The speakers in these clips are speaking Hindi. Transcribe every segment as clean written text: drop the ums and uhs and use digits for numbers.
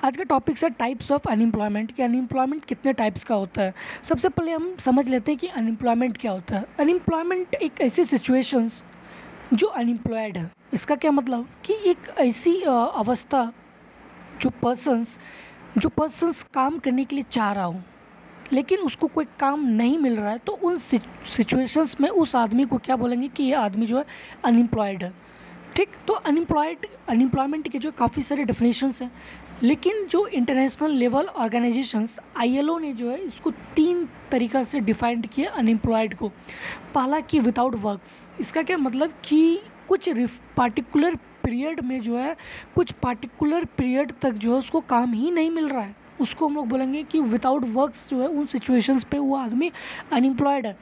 आज का टॉपिक है टाइप्स ऑफ अनएम्प्लॉयमेंट कि अनएम्प्लॉयमेंट कितने टाइप्स का होता है। सबसे पहले हम समझ लेते हैं कि अनएम्प्लॉयमेंट क्या होता है। अनएम्प्लॉयमेंट एक ऐसी सिचुएशंस जो अनएम्प्लॉयड है। इसका क्या मतलब कि एक ऐसी अवस्था जो पर्सन्स काम करने के लिए चाह रहा हो लेकिन उसको कोई काम नहीं मिल रहा है, तो उन सिचुएशंस में उस आदमी को क्या बोलेंगे कि ये आदमी जो है अनएम्प्लॉयड है। ठीक, तो अनएम्प्लॉयमेंट के जो काफ़ी सारे डेफिनेशंस हैं, लेकिन जो इंटरनेशनल लेवल ऑर्गेनाइजेशंस ILO ने जो है इसको 3 तरीक़ा से डिफाइंड किया अनएम्प्लॉयड को। पहला कि विदाउट वर्क्स। इसका क्या मतलब कि कुछ पार्टिकुलर पीरियड में जो है कुछ पार्टिकुलर पीरियड तक जो है उसको काम ही नहीं मिल रहा है, उसको हम लोग बोलेंगे कि विदाउट वर्क्स जो है उन सिचुएशंस पे वो आदमी अनएम्प्लॉयड है।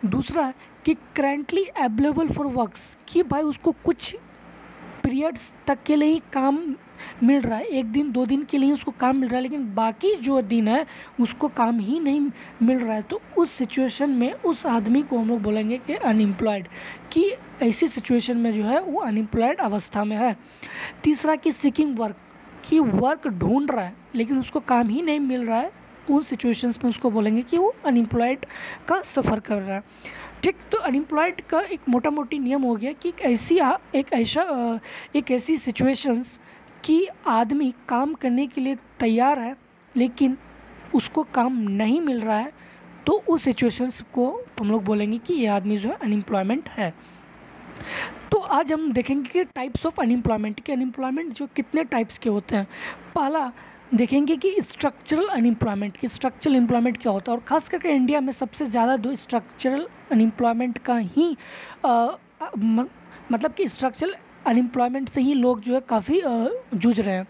दूसरा है कि करेंटली अवेलेबल फॉर वर्क्स, कि भाई उसको कुछ पीरियड्स तक के लिए ही काम मिल रहा है, 1 दिन 2 दिन के लिए उसको काम मिल रहा है, लेकिन बाकी जो दिन है उसको काम ही नहीं मिल रहा है, तो उस सिचुएशन में उस आदमी को हम लोग बोलेंगे कि अनएम्प्लॉयड, कि ऐसी सिचुएशन में जो है वो अनएम्प्लॉयड अवस्था में है। तीसरा कि सीकिंग वर्क, कि वर्क ढूंढ रहा है लेकिन उसको काम ही नहीं मिल रहा है, उन सिचुएशंस में उसको बोलेंगे कि वो अनएम्प्लॉयड का सफ़र कर रहा है। ठीक, तो अनएम्प्लॉयड का एक मोटा मोटी नियम हो गया कि एक ऐसी सिचुएशंस कि आदमी काम करने के लिए तैयार है लेकिन उसको काम नहीं मिल रहा है, तो उस सिचुएशंस को हम लोग बोलेंगे कि ये आदमी जो है अनएम्प्लॉयमेंट है। तो आज हम देखेंगे कि टाइप्स ऑफ अनएम्प्लॉयमेंट के अनएम्प्लॉयमेंट जो कितने टाइप्स के होते हैं। पहला देखेंगे कि स्ट्रक्चरल अनएम्प्लॉयमेंट, कि स्ट्रक्चरल एम्प्लॉयमेंट क्या होता है, और ख़ास करके इंडिया में सबसे ज़्यादा दो स्ट्रक्चरल अनएम्प्लॉयमेंट का ही मतलब कि स्ट्रक्चरल अनएम्प्लॉयमेंट से ही लोग जो है काफ़ी जूझ रहे हैं।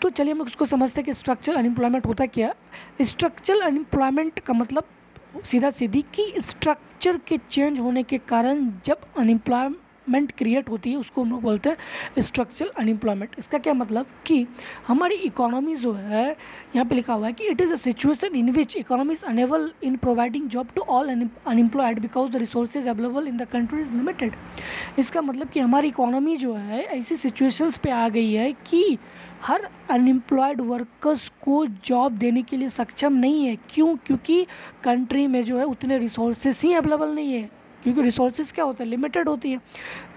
तो चलिए हम लोग इसको समझते हैं कि स्ट्रक्चरल अनएम्प्लॉयमेंट होता क्या। स्ट्रक्चरल अनएम्प्लॉयमेंट का मतलब सीधा सीधी कि स्ट्रक्चर के चेंज होने के कारण जब अनएम्प्लॉयमेंट क्रिएट होती है उसको हम लोग बोलते हैं स्ट्रक्चरल अनएम्प्लॉयमेंट। इसका क्या मतलब कि हमारी इकोनॉमी जो है, यहाँ पे लिखा हुआ है कि it is a situation in which economy is unable in providing job to all unemployed because the resources available in the country is limited. इसका मतलब कि हमारी इकोनॉमी जो है ऐसी सिचुएशंस पे आ गई है कि हर अनएम्प्लॉयड वर्कर्स को जॉब देने के लिए सक्षम नहीं है। क्यों? क्योंकि कंट्री में जो है उतने रिसोर्सेज ही अवेलेबल नहीं है, क्योंकि रिसोर्सेज क्या होता है, लिमिटेड होती है।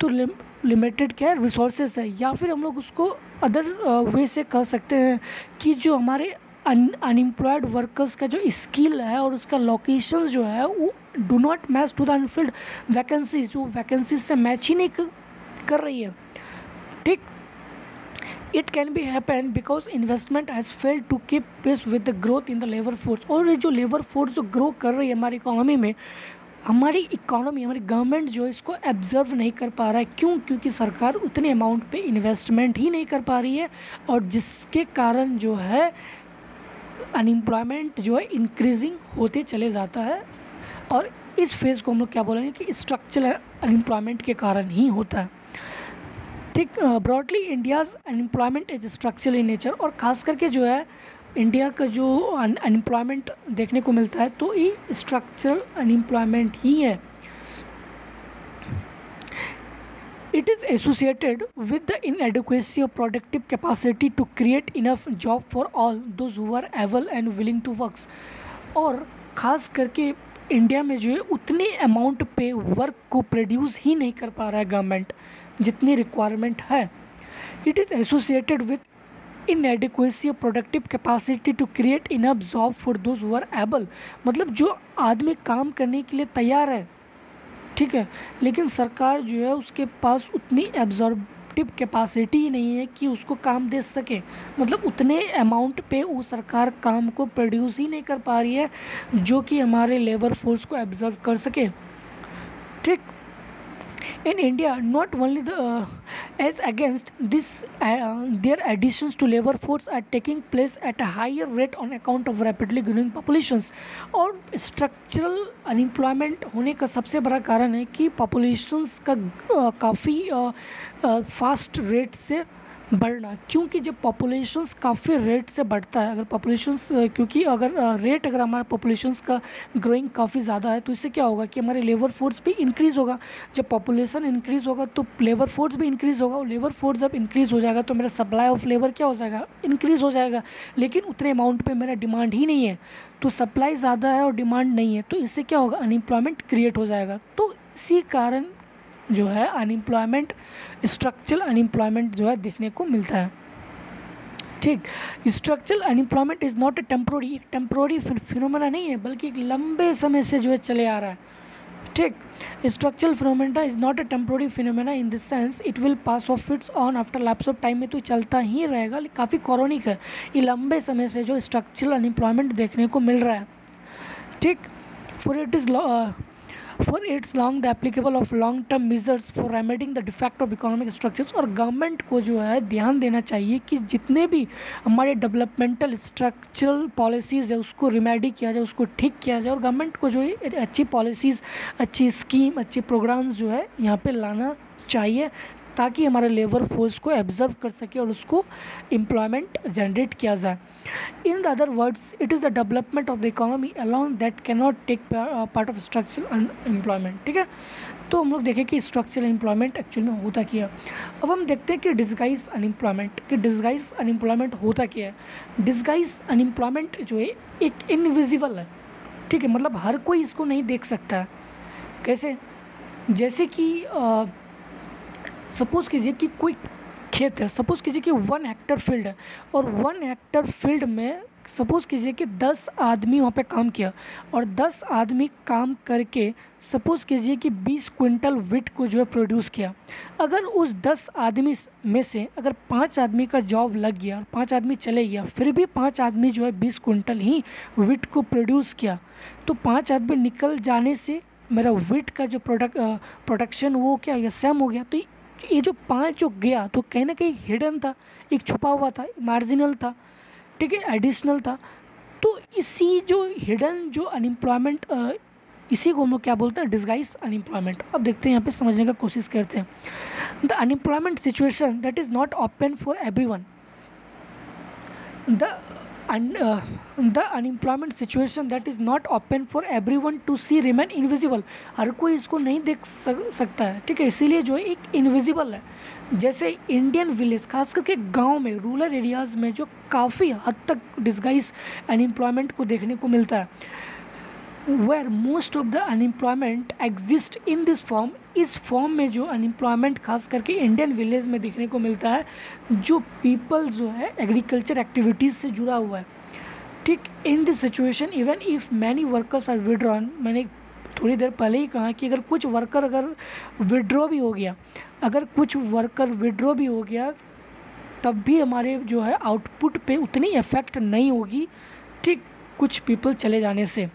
तो लिमिटेड क्या है, रिसोर्सेज है। या फिर हम लोग उसको अदर वे से कह सकते हैं कि जो हमारे अनएम्प्लॉयड वर्कर्स का जो स्किल है और उसका लोकेशन जो है वो do not match to the unfilled vacancies, जो वैकेंसीज से मैच ही नहीं कर रही है। ठीक, it can be happen because investment has failed to keep pace with the growth in the labour force. और ये जो लेबर फोर्स जो ग्रो कर रही है हमारी इकोनॉमी में, हमारी गवर्नमेंट जो है इसको एब्जर्व नहीं कर पा रहा है। क्यों? क्योंकि सरकार उतने अमाउंट पे इन्वेस्टमेंट ही नहीं कर पा रही है, और जिसके कारण जो है अनएम्प्लॉयमेंट जो है इंक्रीजिंग होते चले जाता है। और इस फेज़ को हम लोग क्या बोलेंगे कि स्ट्रक्चरल अनएम्प्लॉयमेंट के कारण ही होता है। ठीक, broadly India's unemployment is structural in nature, और ख़ास करके जो है इंडिया का जो अनएम्प्लॉयमेंट देखने को मिलता है तो ये स्ट्रक्चरल अनएम्प्लॉयमेंट ही है। It is associated with the inadequacy of productive capacity to create enough job for all those who are able and willing to works. और ख़ास करके इंडिया में जो है उतने अमाउंट पे वर्क को प्रोड्यूस ही नहीं कर पा रहा है गवर्नमेंट जितनी रिक्वायरमेंट है। It is associated with inadequacy of productive capacity to create enough job for those who are able. मतलब जो आदमी काम करने के लिए तैयार है, ठीक है, लेकिन सरकार जो है उसके पास उतनी एब्जॉर्बिव कैपेसिटी ही नहीं है कि उसको काम दे सके। मतलब उतने अमाउंट पे वो सरकार काम को प्रोड्यूस ही नहीं कर पा रही है जो कि हमारे लेबर फोर्स को एब्जॉर्व कर सके। ठीक, in India, not only as against this, their additions to labor force are taking place at a higher rate on account of rapidly growing populations। और structural unemployment होने का सबसे बड़ा कारण है कि populations का काफ़ी फास्ट रेट से बढ़ना, क्योंकि जब पॉपुलेशंस काफ़ी रेट से बढ़ता है, अगर पॉपुलेशंस क्योंकि अगर रेट अगर हमारा पॉपुलेशंस का ग्रोइंग काफ़ी ज़्यादा है तो इससे क्या होगा कि हमारे लेबर फोर्स भी इंक्रीज़ होगा। जब पॉपुलेशन इंक्रीज़ होगा तो लेबर फोर्स भी इंक्रीज़ होगा, और लेबर फोर्स जब इंक्रीज़ हो जाएगा तो मेरा सप्लाई ऑफ लेबर क्या हो जाएगा, इंक्रीज़ हो जाएगा। लेकिन उतने अमाउंट पे मेरा डिमांड ही नहीं है, तो सप्लाई ज़्यादा है और डिमांड नहीं है, तो इससे क्या होगा, अनएम्प्लॉयमेंट क्रिएट हो जाएगा। तो इसी कारण जो है अनएम्प्लॉयमेंट, स्ट्रक्चरल अनएम्प्लॉयमेंट जो है देखने को मिलता है। ठीक, structural unemployment is not a temporary phenomena नहीं है, बल्कि एक लंबे समय से जो है चले आ रहा है। ठीक, structural phenomena is not a temporary phenomena in this sense it will pass of its on after lapse of time, में तो चलता ही रहेगा, काफ़ी क्रॉनिक है। ये लंबे समय से जो स्ट्रक्चरल अनएम्प्लॉयमेंट देखने को मिल रहा है। ठीक, for its long the applicable of long term measures for remedying the defect of economic structures, और गवर्नमेंट को जो है ध्यान देना चाहिए कि जितने भी हमारे डेवलपमेंटल स्ट्रक्चरल पॉलिसीज़ है उसको रिमेडी किया जाए, उसको ठीक किया जाए, और गवर्नमेंट को जो है अच्छी पॉलिसीज़, अच्छी स्कीम, अच्छे प्रोग्राम्स जो है यहाँ पे लाना चाहिए, ताकि हमारे लेबर फोर्स को एब्जर्व कर सके और उसको एम्प्लॉयमेंट जनरेट किया जाए। In the other words, it is the development of the economy alone that can not take part of structural unemployment. ठीक है, तो हम लोग देखें कि स्ट्रक्चरल अनएम्प्लॉयमेंट एक्चुअल में होता क्या है। अब हम देखते हैं कि डिस्गाइज अनएम्प्लॉयमेंट होता क्या है। डिस्गाइज अनएम्प्लॉयमेंट जो है एक इनविजिबल है। ठीक है, मतलब हर कोई इसको नहीं देख सकता है। कैसे, जैसे कि सपोज़ कीजिए कि कोई खेत है, सपोज़ कीजिए कि 1 हेक्टर फील्ड है, और 1 हेक्टर फील्ड में सपोज़ कीजिए कि 10 आदमी वहाँ पे काम किया, और 10 आदमी काम करके सपोज़ कीजिए कि 20 क्विंटल व्हीट को जो है प्रोड्यूस किया। अगर उस 10 आदमी में से अगर 5 आदमी का जॉब लग गया और 5 आदमी चले गया, फिर भी 5 आदमी जो है 20 क्विंटल ही व्हीट को प्रोड्यूस किया, तो 5 आदमी निकल जाने से मेरा व्हीट का जो प्रोडक्शन वो क्या हो गया, सेम हो गया। तो ये जो 5 जो गया तो कहीं ना कहीं हिडन था, एक छुपा हुआ था, मार्जिनल था, ठीक है, एडिशनल था। तो इसी जो हिडन जो अनएम्प्लॉयमेंट, इसी को हम लोग क्या बोलते हैं, डिस्गाइज अनएम्प्लॉयमेंट। अब देखते हैं यहाँ पे समझने का कोशिश करते हैं। The unemployment situation that is not open for everyone, the unemployment situation that is not open for everyone to see remain invisible। हर कोई इसको नहीं देख सकता है। ठीक है, इसीलिए जो है एक इनविजिबल है। जैसे इंडियन विलेज, खास करके गांव में, रूरल एरियाज़ में जो काफ़ी हद तक डिस्गाइज अनएम्प्लॉयमेंट को देखने को मिलता है, where most of the unemployment exist in this form. इस फॉर्म में जो अनएम्प्लॉयमेंट खास करके इंडियन विलेज में देखने को मिलता है, जो पीपल जो है एग्रीकल्चर एक्टिविटीज़ से जुड़ा हुआ है। ठीक, in this situation even if many workers are withdrawn, मैंने थोड़ी देर पहले ही कहा कि अगर कुछ वर्कर अगर विड्रॉ भी हो गया, तब भी हमारे जो है आउटपुट पे उतनी इफेक्ट नहीं होगी। ठीक, कुछ पीपल चले जाने से।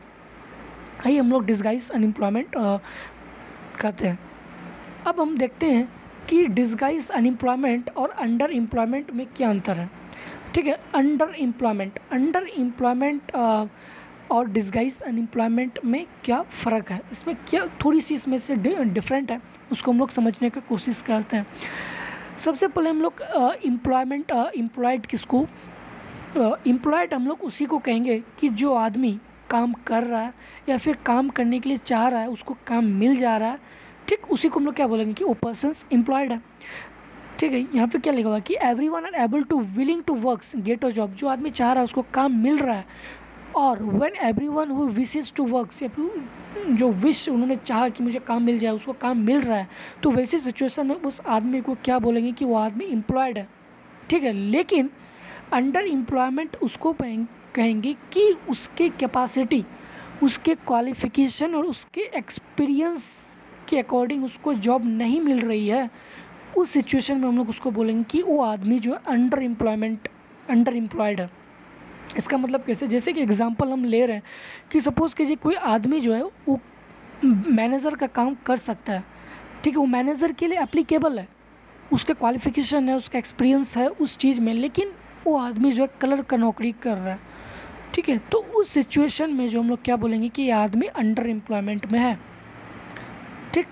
आइए हम लोग डिस्गाइज अनएम्प्लॉयमेंट करते हैं। अब हम देखते हैं कि डिस्गाइज अनएम्प्लॉयमेंट और अंडर एम्प्लॉयमेंट में क्या अंतर है। ठीक है, अंडर एम्प्लॉयमेंट और डिस्गाइज अनएम्प्लॉयमेंट में क्या फ़र्क है, इसमें क्या थोड़ी सी इसमें से डिफरेंट है, उसको हम लोग समझने का कोशिश करते हैं। सबसे पहले हम लोग एम्प्लॉयड किसको, एम्प्लॉयड हम लोग उसी को कहेंगे कि जो आदमी काम कर रहा है या फिर काम करने के लिए चाह रहा है, उसको काम मिल जा रहा है। ठीक, उसी को हम लोग क्या बोलेंगे कि वो पर्सन्स एम्प्लॉयड है। ठीक है, यहाँ पे क्या लिखा हुआ है कि everyone are able to willing to works get a job. जो आदमी चाह रहा है उसको काम मिल रहा है। और when everyone who wishes to works, जो विश उन्होंने चाहा कि मुझे काम मिल जाए, उसको काम मिल रहा है, तो वैसी सिचुएशन में उस आदमी को क्या बोलेंगे कि वो आदमी एम्प्लॉयड है। ठीक है, लेकिन अंडर एम्प्लॉयमेंट उसको कहेंगे कि उसके कैपेसिटी, उसके क्वालिफ़िकेशन और उसके एक्सपीरियंस के अकॉर्डिंग उसको जॉब नहीं मिल रही है। उस सिचुएशन में हम लोग उसको बोलेंगे कि वो आदमी जो है अंडर एम्प्लॉयड है। इसका मतलब कैसे, जैसे कि एग्जांपल हम ले रहे हैं कि सपोज़ कीजिए कोई आदमी जो है वो मैनेजर का काम कर सकता है। ठीक है, वो मैनेजर के लिए एप्लीकेबल है, उसके क्वालिफ़िकेशन है, उसका एक्सपीरियंस है उस चीज़ में, लेकिन वो आदमी जो है कलर का नौकरी कर रहा है। ठीक है, तो उस सिचुएशन में जो हम लोग क्या बोलेंगे कि ये आदमी अंडर एम्प्लॉयमेंट में है। ठीक,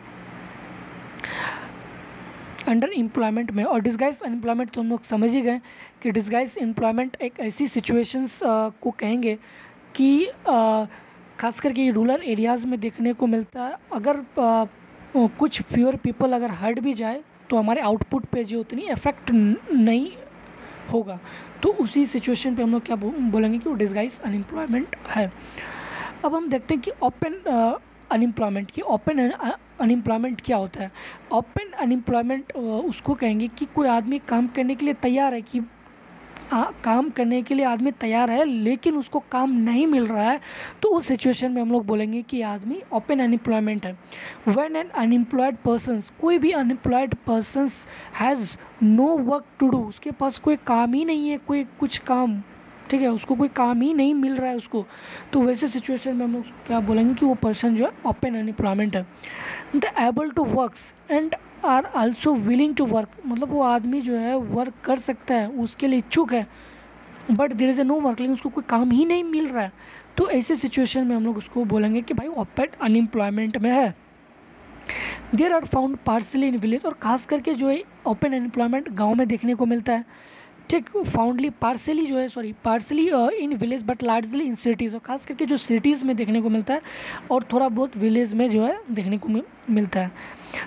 अंडर एम्प्लॉयमेंट में, और डिस्गाइज अनएम्प्लॉयमेंट तो हम लोग समझ ही गए कि डिस्गाइज एम्प्लॉयमेंट एक ऐसी सिचुएशंस को कहेंगे कि खास करके रूरल एरियाज़ में देखने को मिलता है। अगर कुछ फ्यूअर पीपल अगर हट भी जाए तो हमारे आउटपुट पे जो उतनी इफेक्ट नहीं होगा, तो उसी सिचुएशन पे हम लोग क्या बोलेंगे कि वो डिस्गाइज अनएम्प्लॉयमेंट है। अब हम देखते हैं कि ओपन अनएम्प्लॉयमेंट की ओपन अनएम्प्लॉयमेंट क्या होता है। ओपन अनएम्प्लॉयमेंट उसको कहेंगे कि कोई आदमी काम करने के लिए तैयार है, कि काम करने के लिए आदमी तैयार है लेकिन उसको काम नहीं मिल रहा है, तो उस सिचुएशन में हम लोग बोलेंगे कि आदमी ओपन अनएम्प्लॉयमेंट है। व्हेन एन अनएम्प्लॉयड पर्सन्स, कोई भी unemployed persons has no work to do, उसके पास कोई काम ही नहीं है, कोई कुछ काम, ठीक है, उसको कोई काम ही नहीं मिल रहा है उसको, तो वैसे सिचुएशन में हम लोग क्या बोलेंगे कि वो पर्सन जो है ओपन अनएम्प्लॉयमेंट है। The able to works and are also willing to work, मतलब वो आदमी जो है वर्क कर सकता है, उसके लिए इच्छुक है, but there is a no work, लेकिन उसको कोई काम ही नहीं मिल रहा है, तो ऐसे सिचुएशन में हम लोग उसको बोलेंगे कि भाई ओपन अनएम्प्लॉयमेंट में है। There are found partly in village, और खास करके जो है ओपन अनएम्प्लॉयमेंट गाँव में देखने को मिलता है, ठीक, फाउंडली पार्सली जो है partly in village but largely in cities, और खास करके जो सिटीज़ में देखने को मिलता है और थोड़ा बहुत विलेज में जो है देखने को मिलता है।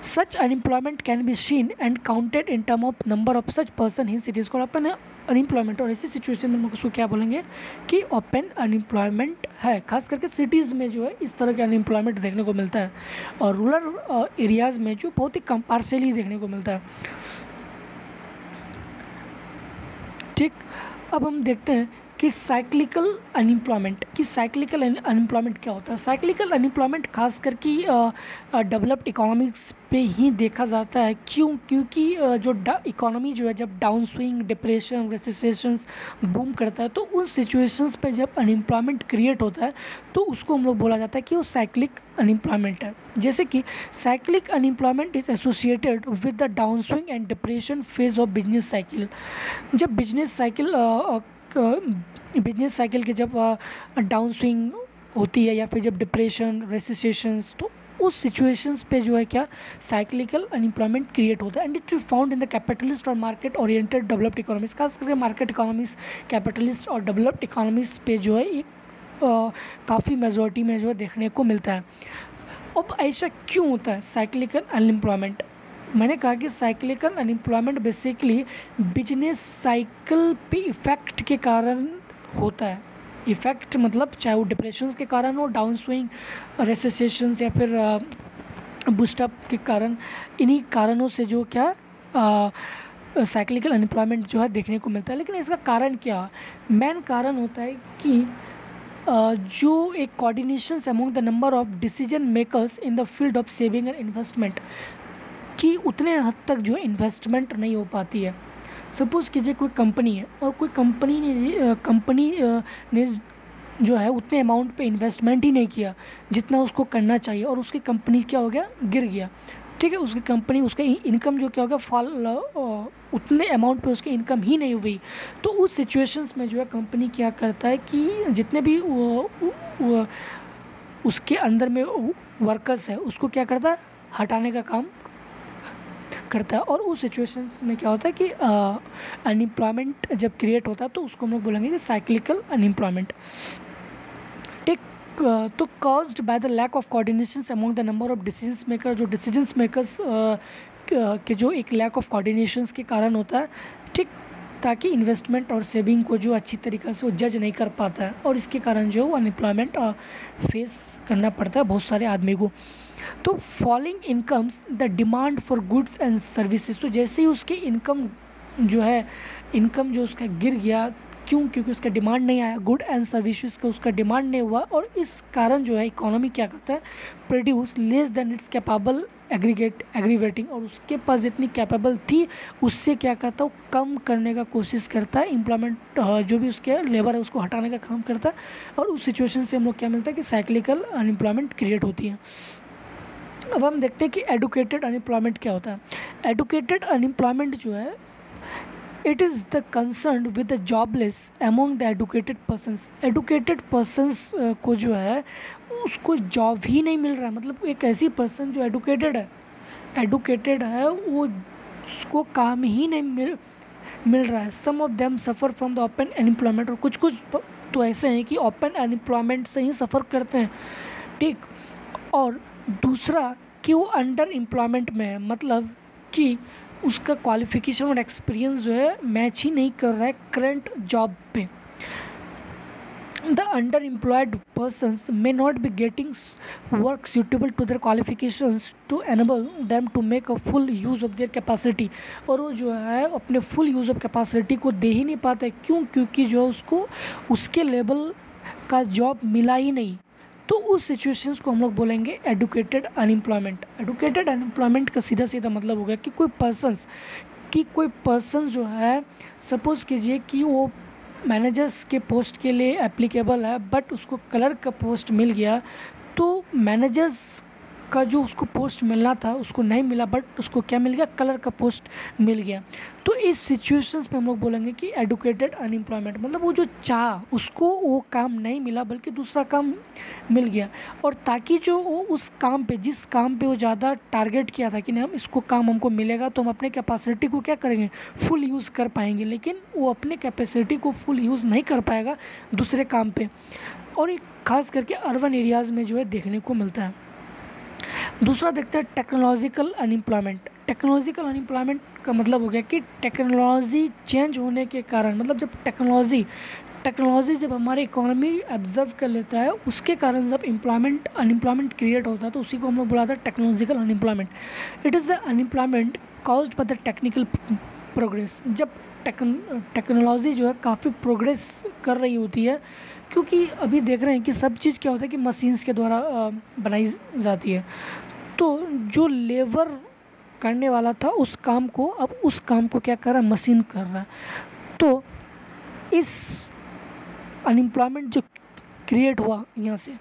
Such unemployment can be seen and counted in term of number of such person in cities को ओपन अनएम्प्लॉयमेंट, और ऐसी सिचुएशन में हम उसको क्या बोलेंगे कि ओपन अनएम्प्लॉयमेंट है। खास करके सिटीज़ में जो है इस तरह के अनएम्प्लॉयमेंट देखने को मिलता है, और रूरल एरियाज़ में जो बहुत ही कम पार्सली देखने को मिलता है, ठीक। अब हम देखते हैं कि साइक्लिकल अनएम्प्लॉयमेंट क्या होता है। साइक्लिकल अनएम्प्लॉयमेंट खास करके डेवलप्ड इकोनॉमिक्स पे ही देखा जाता है। क्योंकि जो इकोनॉमी जो है जब down swing, depression, recessions boom करता है, तो उन सिचुएशंस पे जब अनएम्प्लॉयमेंट क्रिएट होता है तो उसको हम लोग बोला जाता है कि वो साइक्लिक अनएम्प्लॉयमेंट है। जैसे कि cyclic unemployment is associated with the down swing and depression phase of business cycle. जब बिजनेस साइकिल के जब डाउन स्विंग होती है या फिर जब डिप्रेशन, रेसिसेशंस, तो उस सिचुएशंस पे जो है क्या साइक्लिकल अनएम्प्लॉयमेंट क्रिएट होता है। And it found in the capitalist और मार्केट ओरिएंटेड डेवलप्ड इकोनॉमीज। खास करके मार्केट इकोनॉमीज, कैपिटलिस्ट और डेवलप्ड इकोनॉमीज पे जो है एक काफ़ी मेजॉरिटी में जो है देखने को मिलता है। अब ऐसा क्यों होता है साइक्लिकल अनएम्प्लॉयमेंट? मैंने कहा कि cyclical unemployment basically business cycle पे इफ़ेक्ट के कारण होता है। इफ़ेक्ट मतलब चाहे वो डिप्रेशंस के कारण हो, डाउन स्विंग, रेसेशंस या फिर बूस्टअप के कारण, इन्हीं कारणों से जो क्या साइक्लिकल अनएम्प्लॉयमेंट जो है देखने को मिलता है। लेकिन इसका कारण क्या है? मेन कारण होता है कि जो एक coordinations among the number of decision makers in the field of saving and investment कि उतने हद तक जो इन्वेस्टमेंट नहीं हो पाती है। सपोज़ कीजिए कोई कंपनी है और कोई कंपनी ने जो है उतने अमाउंट पे इन्वेस्टमेंट ही नहीं किया जितना उसको करना चाहिए, और उसकी कंपनी क्या हो गया, गिर गया, ठीक है। उसकी कंपनी, उसका इनकम जो क्या हो गया, उतने अमाउंट पे उसकी इनकम ही नहीं हुई। तो उस सिचुएशंस में जो है कंपनी क्या करता है कि जितने भी उसके अंदर में वर्कर्स है उसको क्या करता है, हटाने का काम करता है। और उस सिचुएशंस में क्या होता है कि अनएम्प्लॉयमेंट जब क्रिएट होता है तो उसको हम लोग बोलेंगे कि साइक्लिकल अनएम्प्लॉयमेंट, ठीक। तो caused by the lack of coordinations among the number of decision maker, जो डिसीजन मेकर्स के जो एक लैक ऑफ कोऑर्डिनेशंस के कारण होता है, ठीक, ताकि इन्वेस्टमेंट और सेविंग को जो अच्छी तरीक़े से वो जज नहीं कर पाता है, और इसके कारण जो अनएम्प्लॉयमेंट फेस करना पड़ता है बहुत सारे आदमी को। तो falling incomes the demand for goods and services, तो जैसे ही उसकी इनकम जो उसका गिर गया, क्योंकि उसका डिमांड नहीं आया, गुड एंड सर्विसेज का उसका डिमांड नहीं हुआ, और इस कारण जो है इकोनॉमी क्या करता है, produce less than it's capable aggravating, और उसके पास जितनी कैपेबल थी उससे क्या करता है, वो कम करने का कोशिश करता है, एम्प्लॉयमेंट जो भी उसके लेबर है उसको हटाने का काम करता है। और उस सिचुएशन से हम लोग क्या मिलता है कि साइक्लिकल अनएम्प्लॉयमेंट क्रिएट होती है। अब हम देखते हैं कि एडुकेटेड अनएम्प्लॉयमेंट क्या होता है। एडुकेटेड अनएम्प्लॉयमेंट जो है it is the concern with the jobless among the educated persons. Educated persons को जो है उसको जॉब ही नहीं मिल रहा है, मतलब एक ऐसी पर्सन जो एडुकेटेड है वो उसको काम ही नहीं मिल रहा है। Some of them suffer from the open unemployment, और कुछ तो ऐसे हैं कि ओपन अनएम्प्लॉयमेंट से ही सफ़र करते हैं, ठीक। और दूसरा कि वो अंडर एम्प्लॉयमेंट में है, मतलब कि उसका क्वालिफिकेशन और एक्सपीरियंस जो है मैच ही नहीं कर रहा है करंट जॉब पे। The underemployed persons may not be getting work suitable to their qualifications to enable them to make a full use of their capacity, और वो जो है अपने फुल यूज़ ऑफ कैपेसिटी को दे ही नहीं पाता है। क्यों? क्योंकि जो उसको उसके लेवल का जॉब मिला ही नहीं। तो उस सिचुएशंस को हम लोग बोलेंगे एडुकेटेड अनएम्प्लॉयमेंट। एडुकेटेड अनएम्प्लॉयमेंट का सीधा सीधा मतलब हो गया कि कोई पर्सन जो है, सपोज़ कीजिए कि वो मैनेजर्स के पोस्ट के लिए एप्लीकेबल है, बट उसको क्लर्क का पोस्ट मिल गया, तो मैनेजर्स का जो उसको पोस्ट मिलना था उसको नहीं मिला, बट उसको क्या मिल गया? क्लर्क का पोस्ट मिल गया। तो इस सिचुएशंस पे हम लोग बोलेंगे कि एडुकेटेड अनएम्प्लॉयमेंट, मतलब वो जो चाह उसको वो काम नहीं मिला बल्कि दूसरा काम मिल गया, और ताकि जो वो उस काम पे, जिस काम पे वो ज़्यादा टारगेट किया था कि नहीं हम इसको काम हमको मिलेगा तो हम अपने कैपेसिटी को क्या करेंगे? फुल यूज़ कर पाएंगे, लेकिन वो अपने कैपेसिटी को फुल यूज़ नहीं कर पाएगा दूसरे काम पे। और एक खास करके अर्बन एरियाज़ में जो है देखने को मिलता है। दूसरा देखते हैं टेक्नोलॉजिकल अनएम्प्लॉयमेंट। टेक्नोलॉजिकल अनएम्प्लॉयमेंट का मतलब हो गया कि टेक्नोलॉजी चेंज होने के कारण, मतलब जब टेक्नोलॉजी जब हमारी इकोनॉमी ऑब्जर्व कर लेता है, उसके कारण जब अनएम्प्लॉयमेंट क्रिएट होता है, तो उसी को हम लोग बुलाते हैं technological unemployment. It is the unemployment caused by the technical progress. जब टेक्नोलॉजी जो है काफ़ी प्रोग्रेस कर रही होती है, क्योंकि अभी देख रहे हैं कि सब चीज़ क्या होता है कि मशीन्स के द्वारा बनाई जाती है। तो जो लेबर करने वाला था उस काम को, अब उस काम को क्या कर रहा है? मशीन कर रहा है। तो इस अनएम्प्लॉयमेंट जो क्रिएट हुआ यहाँ से,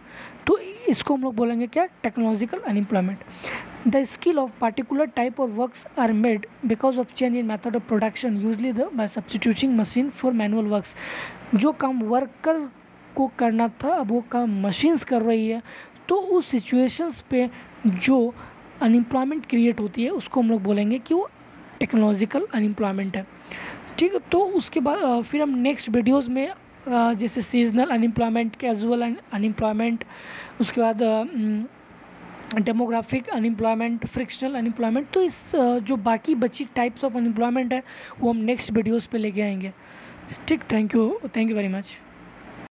तो इसको हम लोग बोलेंगे क्या? Technological unemployment. The skill of particular type of works are made because of change in method of production usually by substituting machine for manual works. जो काम वर्कर को करना था अब वो काम मशीन्स कर रही है, तो उस सिचुएशंस पे जो अनएम्प्लॉयमेंट क्रिएट होती है उसको हम लोग बोलेंगे कि वो टेक्नोलॉजिकल अनएम्प्लॉयमेंट है, ठीक है। तो उसके बाद फिर हम नेक्स्ट वीडियोस में जैसे सीजनल अनएम्प्लॉयमेंट, कैजुअल अनएम्प्लॉयमेंट, उसके बाद डेमोग्राफिक अनएम्प्लॉयमेंट, फ्रिक्शनल अनएम्प्लॉयमेंट, तो इस जो बाकी बची टाइप्स ऑफ अनएम्प्लॉयमेंट है वो हम नेक्स्ट वीडियोस पे लेके आएंगे, ठीक। Thank you very much.